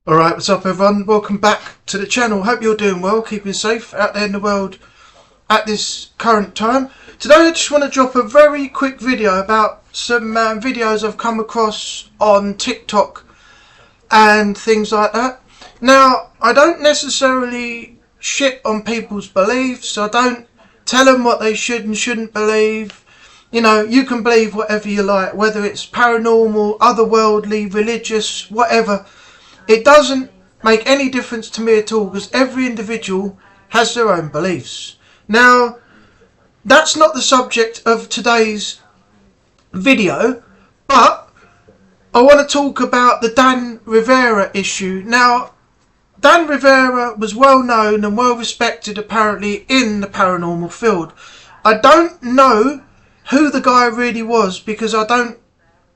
Alright, what's up everyone? Welcome back to the channel. Hope you're doing well, keeping safe out there in the world at this current time. Today I just want to drop a very quick video about some videos I've come across on TikTok and things like that. Now, I don't necessarily shit on people's beliefs. I don't tell them what they should and shouldn't believe. You know, you can believe whatever you like, whether it's paranormal, otherworldly, religious, whatever. It doesn't make any difference to me at all, because every individual has their own beliefs. Now, that's not the subject of today's video, but I want to talk about the Dan Rivera issue. Now, Dan Rivera was well known and well respected apparently in the paranormal field. I don't know who the guy really was, because I don't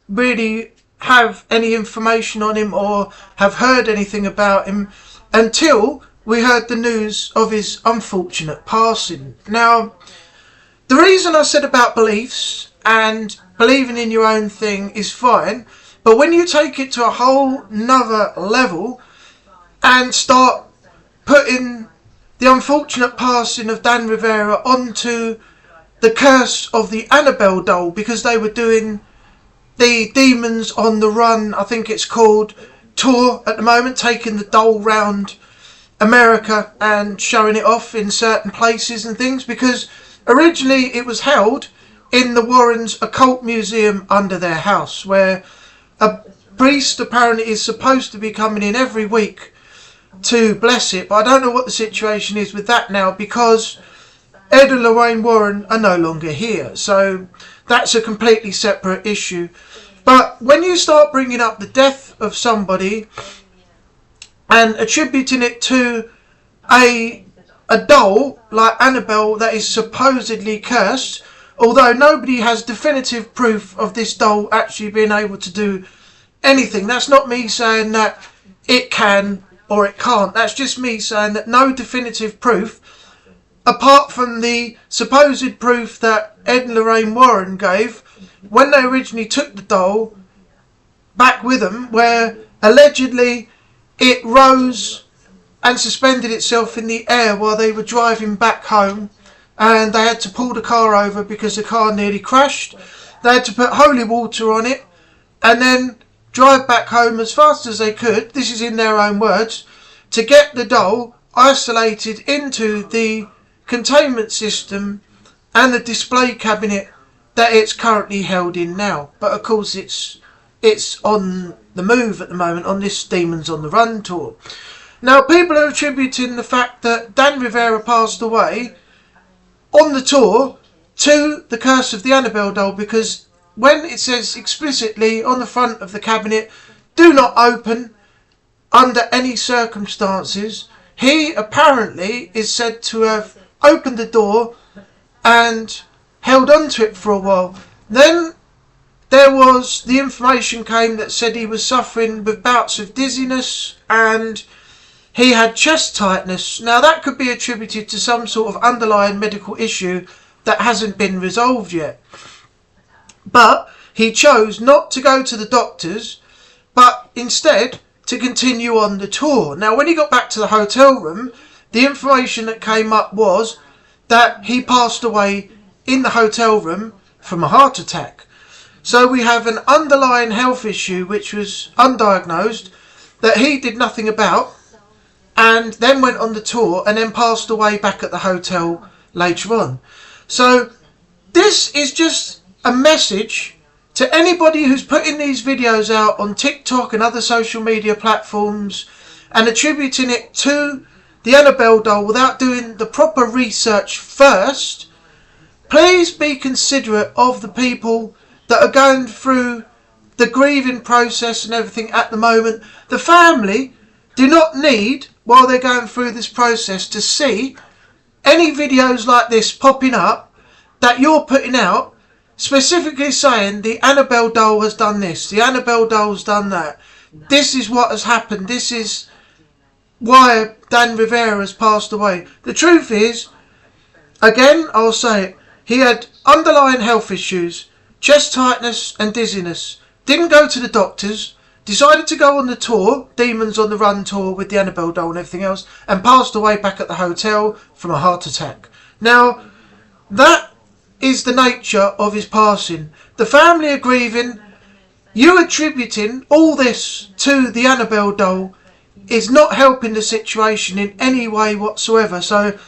really have any information on him or have heard anything about him until we heard the news of his unfortunate passing. Now, the reason I said about beliefs and believing in your own thing is fine, but when you take it to a whole nother level and start putting the unfortunate passing of Dan Rivera onto the curse of the Annabelle doll, because they were doing the Demons on the Run, I think it's called, tour at the moment, taking the doll round America and showing it off in certain places and things, because originally it was held in the Warrens' occult museum under their house, where a priest apparently is supposed to be coming in every week to bless it. But I don't know what the situation is with that now, because Ed and Lorraine Warren are no longer here, so that's a completely separate issue. But when you start bringing up the death of somebody and attributing it to a doll like Annabelle that is supposedly cursed, although nobody has definitive proof of this doll actually being able to do anything. That's not me saying that it can or it can't. That's just me saying that no definitive proof, apart from the supposed proof that Ed and Lorraine Warren gave when they originally took the doll back with them, where allegedly it rose and suspended itself in the air while they were driving back home, and they had to pull the car over because the car nearly crashed. They had to put holy water on it and then drive back home as fast as they could, this is in their own words, to get the doll isolated into the containment system and the display cabinet that it's currently held in now. But of course it's on the move at the moment on this Demons on the Run tour. Now, people are attributing the fact that Dan Rivera passed away on the tour to the curse of the Annabelle doll, because when it says explicitly on the front of the cabinet, do not open under any circumstances, he apparently is said to have opened the door and held on to it for a while. Then the information came that said he was suffering with bouts of dizziness and he had chest tightness. Now, that could be attributed to some sort of underlying medical issue that hasn't been resolved yet. But he chose not to go to the doctors, but instead to continue on the tour. Now, when he got back to the hotel room, the information that came up was that he passed away in the hotel room from a heart attack. So we have an underlying health issue which was undiagnosed that he did nothing about, and then went on the tour and then passed away back at the hotel later on. So this is just a message to anybody who's putting these videos out on TikTok and other social media platforms and attributing it to the Annabelle doll without doing the proper research first. Please be considerate of the people that are going through the grieving process and everything at the moment. The family do not need, while they're going through this process, to see any videos like this popping up that you're putting out, specifically saying the Annabelle doll has done this, the Annabelle doll's done that, this is what has happened, this is why Dan Rivera has passed away. The truth is, again, I'll say it, he had underlying health issues, chest tightness and dizziness. Didn't go to the doctors, decided to go on the tour, Demons on the Run tour with the Annabelle doll and everything else, and passed away back at the hotel from a heart attack. Now, that is the nature of his passing. The family are grieving. You attributing all this to the Annabelle doll is not helping the situation in any way whatsoever. So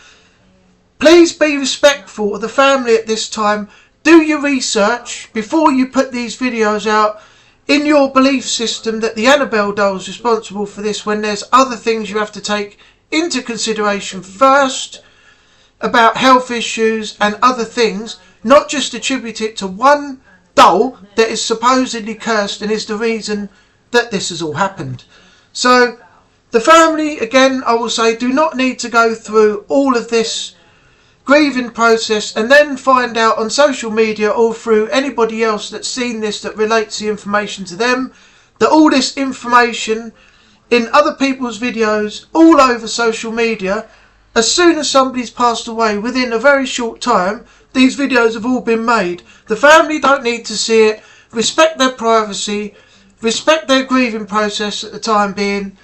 please be respectful of the family at this time. Do your research before you put these videos out in your belief system that the Annabelle doll is responsible for this, when there's other things you have to take into consideration first about health issues and other things, not just attribute it to one doll that is supposedly cursed and is the reason that this has all happened. So the family, again, I will say, do not need to go through all of this grieving process and then find out on social media or through anybody else that's seen this that relates the information to them, that all this information in other people's videos all over social media, as soon as somebody's passed away, within a very short time, these videos have all been made. The family don't need to see it. Respect their privacy, respect their grieving process at the time being,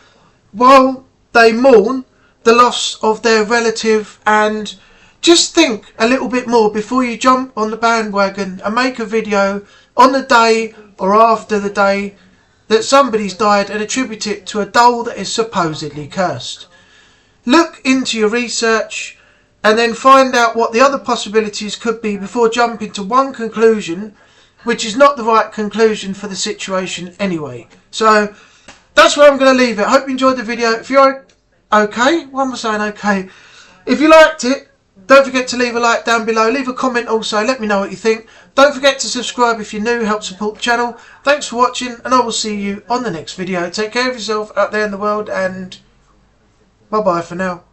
while they mourn the loss of their relative, and just think a little bit more before you jump on the bandwagon and make a video on the day or after the day that somebody's died and attribute it to a doll that is supposedly cursed. Look into your research and then find out what the other possibilities could be before jumping to one conclusion, which is not the right conclusion for the situation anyway. So that's where I'm going to leave it. I hope you enjoyed the video. If you're okay, why am I saying okay? If you liked it, don't forget to leave a like down below. Leave a comment also. Let me know what you think. Don't forget to subscribe if you're new. Help support the channel. Thanks for watching, and I will see you on the next video. Take care of yourself out there in the world, and bye-bye for now.